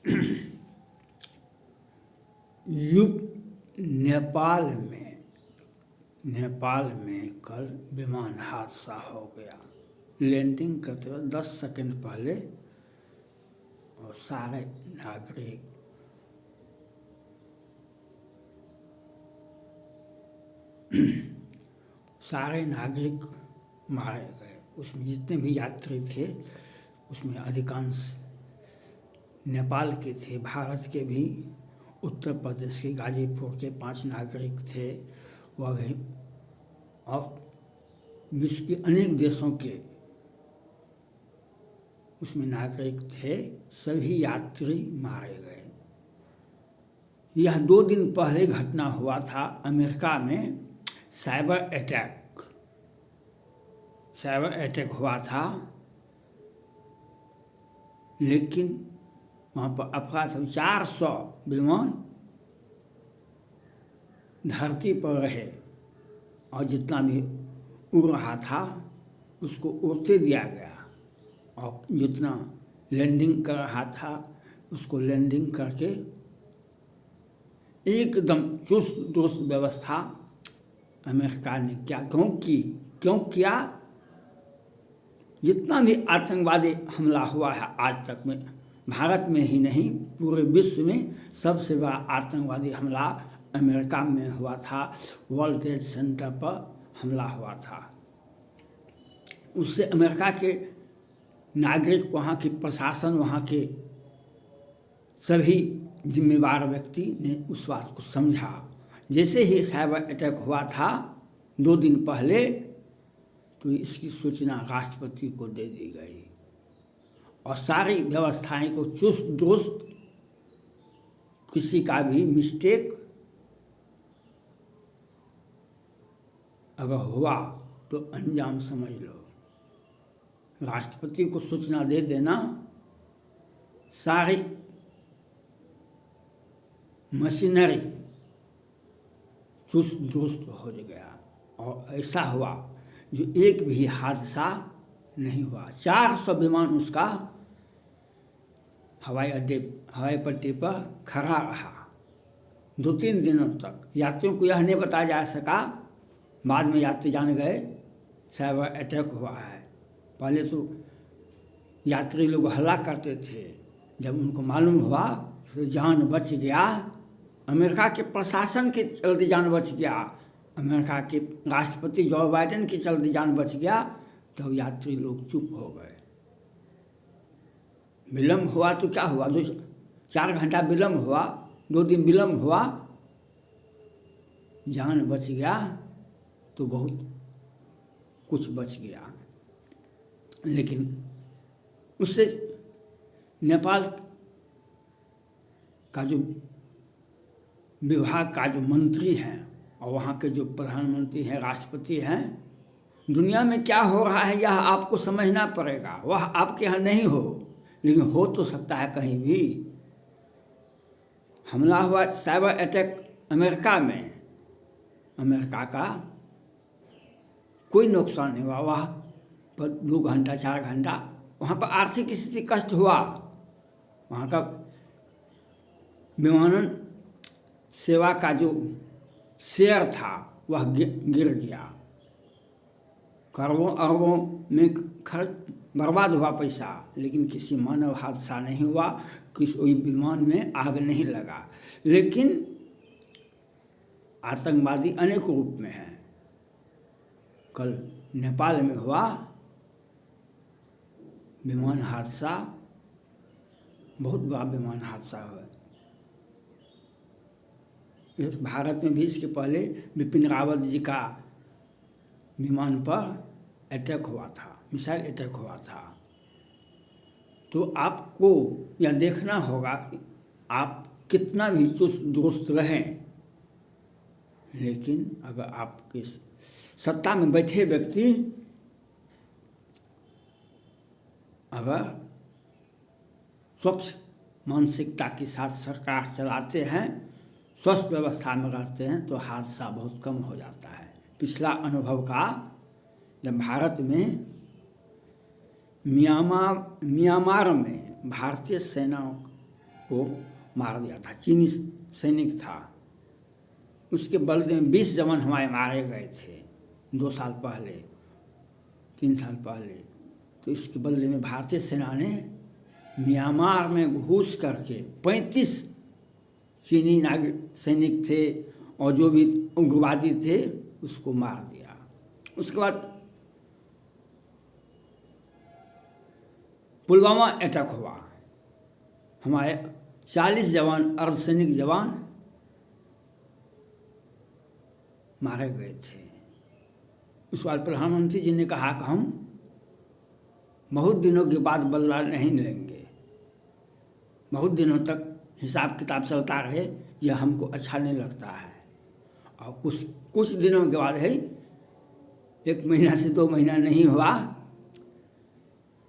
युग नेपाल में कल विमान हादसा हो गया। लैंडिंग करते वक्त 10 सेकंड पहले और सारे नागरिक मारे गए। उसमें जितने भी यात्री थे उसमें अधिकांश नेपाल के थे, भारत के भी, उत्तर प्रदेश के गाजीपुर के 5 नागरिक थे वह भी, और विश्व के अनेक देशों के उसमें नागरिक थे। सभी यात्री मारे गए। यह 2 दिन पहले घटना हुआ था अमेरिका में। साइबर अटैक हुआ था, लेकिन वहाँ पर अपराध 400 विमान धरती पर रहे और जितना भी उड़ रहा था उसको उड़ते दिया गया, और जितना लैंडिंग कर रहा था उसको लैंडिंग करके एकदम चुस्त दुरुस्त व्यवस्था अमेरिका ने क्यों किया। जितना भी आतंकवादी हमला हुआ है आज तक में, भारत में ही नहीं पूरे विश्व में सबसे बड़ा आतंकवादी हमला अमेरिका में हुआ था। वर्ल्ड ट्रेड सेंटर पर हमला हुआ था। उससे अमेरिका के नागरिक, वहाँ के प्रशासन, वहाँ के सभी जिम्मेदार व्यक्ति ने उस बात को समझा। जैसे ही साइबर अटैक हुआ था 2 दिन पहले, तो इसकी सूचना राष्ट्रपति को दे दी गई और सारी व्यवस्थाएं को चुस्त दुरुस्त, किसी का भी मिस्टेक अगर हुआ तो अंजाम समझ लो। राष्ट्रपति को सूचना दे देना, सारी मशीनरी चुस्त दुरुस्त हो गया और ऐसा हुआ जो एक भी हादसा नहीं हुआ। 400 विमान उसका हवाई पट्टी पर खड़ा रहा 2-3 दिनों तक। यात्रियों को यह नहीं बताया जा सका, बाद में यात्री जान गए साइबर अटैक हुआ है। पहले तो यात्री लोग हल्ला करते थे, जब उनको मालूम हुआ तो जान बच गया। अमेरिका के प्रशासन के चलते जान बच गया, अमेरिका के राष्ट्रपति जो बाइडेन के चलते जान बच गया, तो यात्री लोग चुप हो गए। विलम्ब हुआ तो क्या हुआ, 2-4 घंटा विलम्ब हुआ, 2 दिन विलम्ब हुआ, जान बच गया तो बहुत कुछ बच गया। लेकिन उससे नेपाल का जो विभाग का जो मंत्री हैं और वहाँ के जो प्रधानमंत्री हैं, राष्ट्रपति हैं, दुनिया में क्या हो रहा है यह आपको समझना पड़ेगा। वह आपके यहाँ नहीं हो, लेकिन हो तो सकता है कहीं भी। हमला हुआ साइबर अटैक अमेरिका में, अमेरिका का कोई नुकसान नहीं हुआ। वहाँ पर 2 घंटा 4 घंटा वहाँ पर आर्थिक स्थिति कष्ट हुआ, वहाँ का विमानन सेवा का जो शेयर था वह गिर गया। करोड़ों अरबों में खर्च बर्बाद हुआ पैसा, लेकिन किसी मानव हादसा नहीं हुआ, किसी विमान में आग नहीं लगा। लेकिन आतंकवादी अनेक रूप में हैं। कल नेपाल में हुआ विमान हादसा, बहुत बड़ा विमान हादसा हुआ। भारत में भी इसके पहले बिपिन रावत जी का विमान पर अटैक हुआ था, मिसाइल अटैक हुआ था। तो आपको यह देखना होगा कि आप कितना भी चुस्त दुरुस्त रहें, लेकिन अगर आपके सत्ता में बैठे व्यक्ति अगर स्वच्छ मानसिकता के साथ सरकार चलाते हैं, स्वस्थ व्यवस्था में रहते हैं, तो हादसा बहुत कम हो जाता है। पिछला अनुभव का, जब भारत में म्यांमार में भारतीय सेना को मार दिया था, चीनी सैनिक था। उसके बदले में 20 जवान हमारे मारे गए थे 2 साल पहले, 3 साल पहले। तो इसके बदले में भारतीय सेना ने म्यांमार में घुस करके 35 चीनी नागरिक सैनिक थे और जो भी उग्रवादी थे उसको मार दिया। उसके बाद पुलवामा अटैक हुआ, हमारे 40 जवान अर्धसैनिक जवान मारे गए थे। उस बार प्रधानमंत्री जी ने कहा कि हम बहुत दिनों के बाद बदला नहीं लेंगे, बहुत दिनों तक हिसाब किताब चलता रहे, यह हमको अच्छा नहीं लगता है। और कुछ दिनों के बाद है, 1 महीना से 2 महीना नहीं हुआ,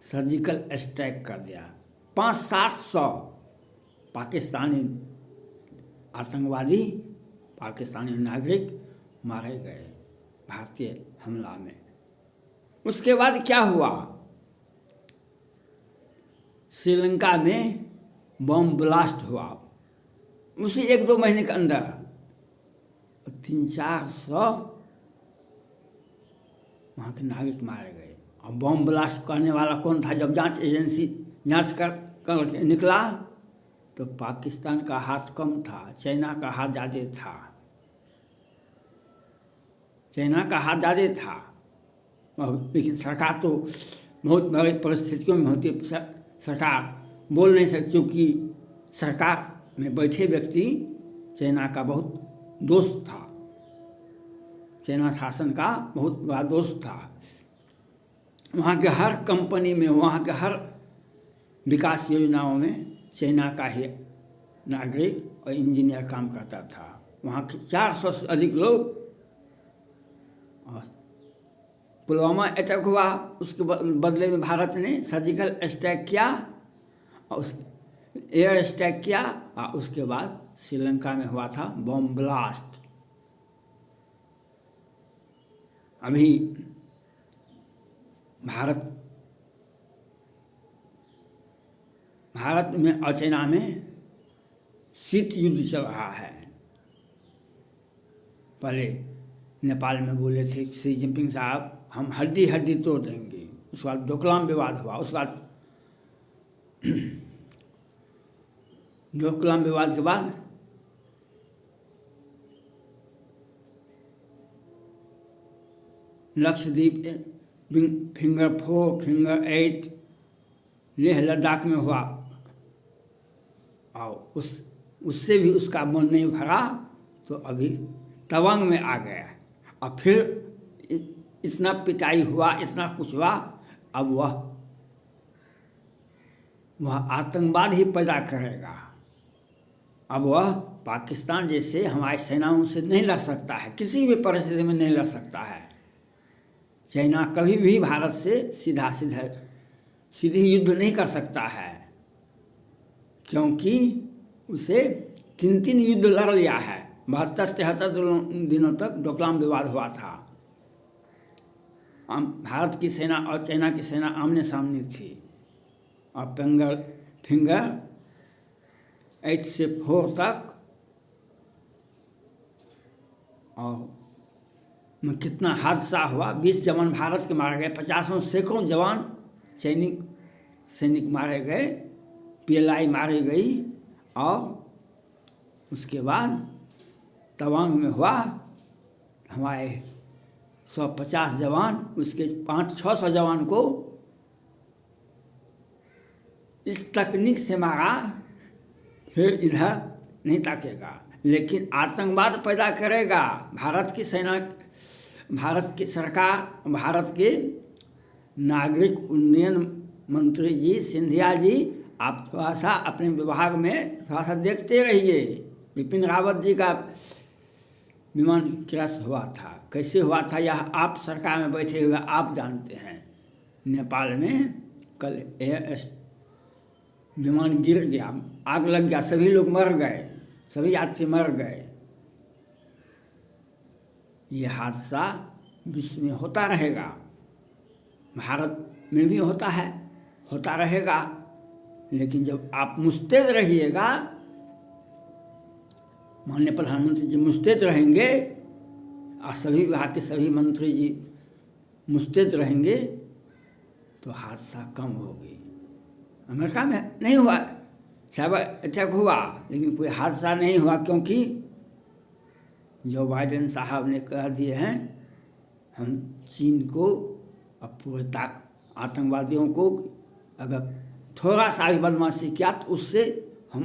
सर्जिकल स्ट्राइक कर दिया। 500-700 पाकिस्तानी आतंकवादी, पाकिस्तानी नागरिक मारे गए भारतीय हमला में। उसके बाद क्या हुआ, श्रीलंका में बम ब्लास्ट हुआ, उसी 1-2 महीने के अंदर 300-400 वहाँ के नागरिक मारे गए। और बम ब्लास्ट करने वाला कौन था? जब जांच एजेंसी जांच कर निकला तो पाकिस्तान का हाथ कम था, चाइना का हाथ ज़्यादा था, चाइना का हाथ ज़्यादा था। लेकिन सरकार तो बहुत बड़ी परिस्थितियों में होती है, सरकार बोल नहीं सकती, क्योंकि सरकार में बैठे व्यक्ति चाइना का बहुत दोस्त था, चाइना शासन का बहुत बड़ा दोस्त था। वहाँ के हर कंपनी में, वहाँ के हर विकास योजनाओं में चाइना का ही नागरिक और इंजीनियर काम करता था। वहाँ के 400 से अधिक लोग। पुलवामा अटैक हुआ, उसके बदले में भारत ने सर्जिकल स्ट्राइक किया और उस एयर स्ट्राइक किया, और उसके बाद श्रीलंका में हुआ था बम ब्लास्ट। अभी भारत में और चाइना में शीत युद्ध चल रहा है। पहले नेपाल में बोले थे शी जिनपिंग साहब, हम हड्डी हड्डी तोड़ देंगे। उसके बाद डोकलाम विवाद हुआ, उसके बाद डोकलाम विवाद के बाद लक्षद्वीप फिंगर 4, फिंगर 8 लेह लद्दाख में हुआ, और उससे भी उसका मन नहीं भरा, तो अभी तवांग में आ गया। और फिर इतना पिटाई हुआ, इतना कुछ हुआ, अब वह आतंकवाद ही पैदा करेगा। अब वह पाकिस्तान जैसे हमारी सेनाओं से नहीं लड़ सकता है, किसी भी परिस्थिति में नहीं लड़ सकता है। चाइना कभी भी भारत से सीधी युद्ध नहीं कर सकता है, क्योंकि उसे 3 युद्ध लड़ लिया है। 72-73 दिनों तक डोकलाम विवाद हुआ था। भारत की सेना और चाइना की सेना आमने सामने थी, और फिंगर 8 से 4 तक, और में कितना हादसा हुआ। 20 जवान भारत के मारे गए, 50 सैकड़ों जवान सैनिक मारे गए, PLI मारी गई। और उसके बाद तवांग में हुआ, हमारे 150 जवान, उसके 500-600 जवान को इस तकनीक से मारा, फिर इधर नहीं ताकेगा, लेकिन आतंकवाद पैदा करेगा। भारत की सेना, भारत की सरकार, भारत के नागरिक उन्नयन मंत्री जी सिंधिया जी, आप थोड़ा सा अपने विभाग में थोड़ा सा देखते रहिए। बिपिन रावत जी का विमान क्रैश हुआ था, कैसे हुआ था यह आप सरकार में बैठे हुए आप जानते हैं। नेपाल में कल विमान गिर गया, आग लग गया, सभी लोग मर गए, सभी यात्री मर गए। ये हादसा विश्व में होता रहेगा, भारत में भी होता है, होता रहेगा, लेकिन जब आप मुस्तैद रहिएगा, माननीय प्रधानमंत्री जी मुस्तैद रहेंगे और सभी विभाग के सभी मंत्री जी मुस्तैद रहेंगे तो हादसा कम होगी। अमेरिका में नहीं हुआ, साइबर अटैक हुआ लेकिन कोई हादसा नहीं हुआ, क्योंकि जो बाइडेन साहब ने कह दिए हैं हम चीन को अब पूरे आतंकवादियों को अगर थोड़ा सा भी बदमाशी किया तो उससे हम,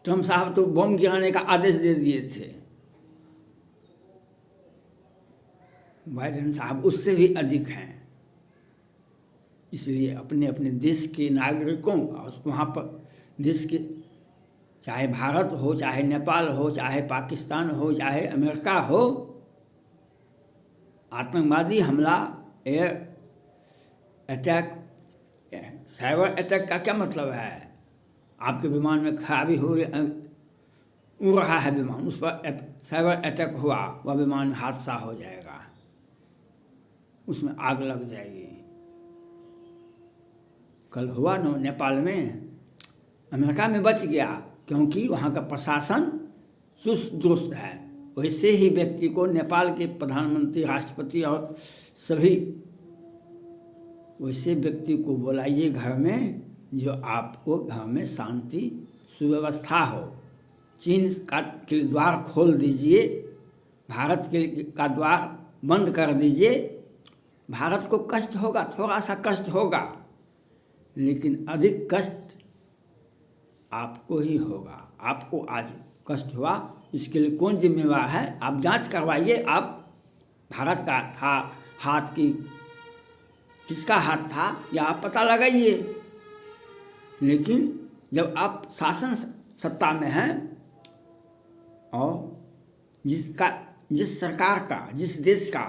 ट्रम्प साहब तो बम गिराने का आदेश दे दिए थे, बाइडेन साहब उससे भी अधिक हैं। इसलिए अपने अपने देश के नागरिकों और वहाँ पर देश के, चाहे भारत हो, चाहे नेपाल हो, चाहे पाकिस्तान हो, चाहे अमेरिका हो, आतंकवादी हमला, एयर अटैक, साइबर अटैक का क्या मतलब है? आपके विमान में खराबी हो, उड़ रहा है विमान, उस पर साइबर अटैक हुआ, वह विमान हादसा हो जाएगा, उसमें आग लग जाएगी। कल हुआ न नेपाल में, अमेरिका में बच गया क्योंकि वहाँ का प्रशासन चुस्त दुरुस्त है। वैसे ही व्यक्ति को नेपाल के प्रधानमंत्री, राष्ट्रपति और सभी वैसे व्यक्ति को बुलाइए घर में जो आपको घर में शांति सुव्यवस्था हो। चीन के द्वार खोल दीजिए, भारत का द्वार बंद कर दीजिए। भारत को कष्ट होगा, थोड़ा सा कष्ट होगा, लेकिन अधिक कष्ट आपको ही होगा। आपको आज कष्ट हुआ, इसके लिए कौन जिम्मेवार है? आप जांच करवाइए। आप भारत का था हाथ की, किसका हाथ था या आप पता लगाइए। लेकिन जब आप शासन सत्ता में हैं और जिस सरकार का, जिस देश का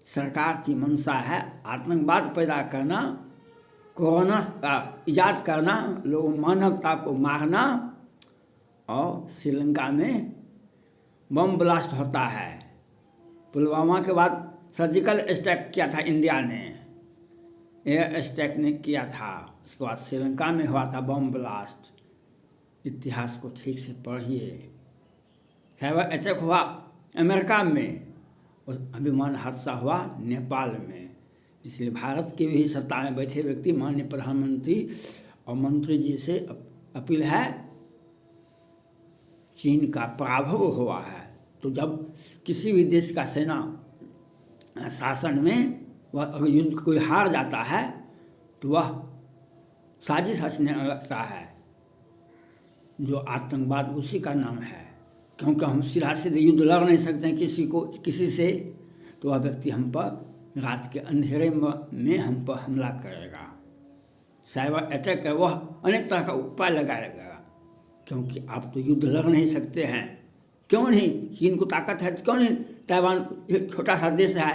सरकार की मंशा है आतंकवाद पैदा करना, कोरोना का इजाद करना, लोग मानवता को मारना, और श्रीलंका में बम ब्लास्ट होता है। पुलवामा के बाद सर्जिकल स्ट्राइक किया था इंडिया ने, एयर स्ट्राइक ने किया था, उसके बाद श्रीलंका में हुआ था बम ब्लास्ट। इतिहास को ठीक से पढ़िए। साइबर अटैक हुआ अमेरिका में और विमान हादसा हुआ नेपाल में। इसलिए भारत के भी सत्ता में बैठे व्यक्ति, माननीय प्रधानमंत्री और मंत्री जी से अपील है, चीन का पराभव हुआ है तो जब किसी भी देश का सेना शासन में वह अगर युद्ध कोई हार जाता है तो वह साजिश रचने लगता है, जो आतंकवाद उसी का नाम है। क्योंकि हम सीधा सीधे युद्ध लड़ नहीं सकते हैं किसी से, तो वह व्यक्ति हम पर रात के अंधेरे में हम पर हमला करेगा। साइबर अटैक है, वह अनेक तरह का उपाय लगाएगा, क्योंकि आप तो युद्ध लड़ नहीं सकते हैं। क्यों नहीं? चीन को ताकत है, क्यों नहीं ताइवान एक छोटा सा देश है,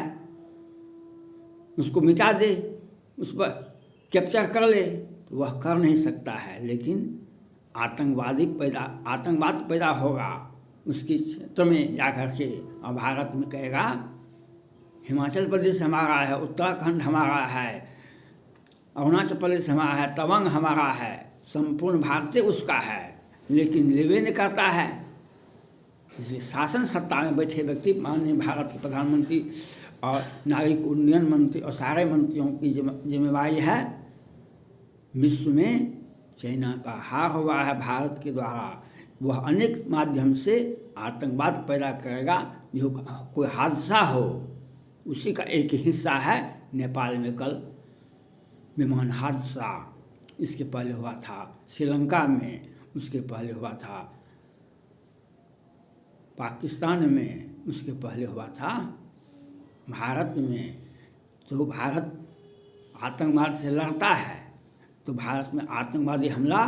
उसको मिटा दे, उस पर कैप्चर कर ले, तो वह कर नहीं सकता है। लेकिन आतंकवाद पैदा होगा उसके क्षेत्र में जाकर के, और भारत में कहेगा हिमाचल प्रदेश हमारा है, उत्तराखंड हमारा है, अरुणाचल प्रदेश हमारा है, तवांग हमारा है, संपूर्ण भारत उसका है, लेकिन लेवे नहीं करता है। इसलिए शासन सत्ता में बैठे व्यक्ति, माननीय भारत के प्रधानमंत्री और नागरिक उन्नयन मंत्री और सारे मंत्रियों की जिम्मेवारी है। विश्व में चाइना का हार हुआ है भारत के द्वारा, वह अनेक माध्यम से आतंकवाद पैदा करेगा। जो कोई हादसा हो उसी का एक हिस्सा है नेपाल में कल विमान हादसा। इसके पहले हुआ था श्रीलंका में, उसके पहले हुआ था पाकिस्तान में, उसके पहले हुआ था भारत में। तो भारत आतंकवाद से लड़ता है तो भारत में आतंकवादी हमला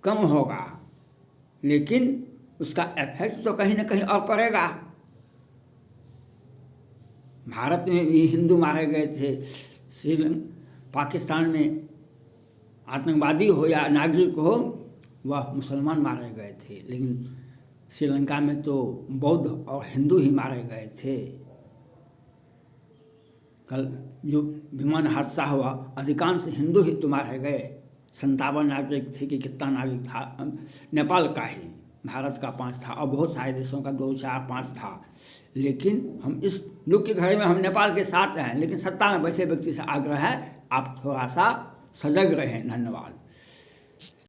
कम होगा, लेकिन उसका इफेक्ट तो कहीं ना कहीं और पड़ेगा। भारत में भी हिंदू मारे गए थे, पाकिस्तान में आतंकवादी हो या नागरिक हो वह मुसलमान मारे गए थे, लेकिन श्रीलंका में तो बौद्ध और हिंदू ही मारे गए थे। कल जो विमान हादसा हुआ अधिकांश हिंदू ही तो मारे गए। 57 नागरिक थे कि कितना नागरिक था, नेपाल का ही, भारत का 5 था और बहुत सारे देशों का 2 4 5 था। लेकिन हम इस दुख की घड़ी में हम नेपाल के साथ हैं, लेकिन सत्ता में बैठे व्यक्ति से आग्रह है आप थोड़ा सा सजग रहें। धन्यवाद।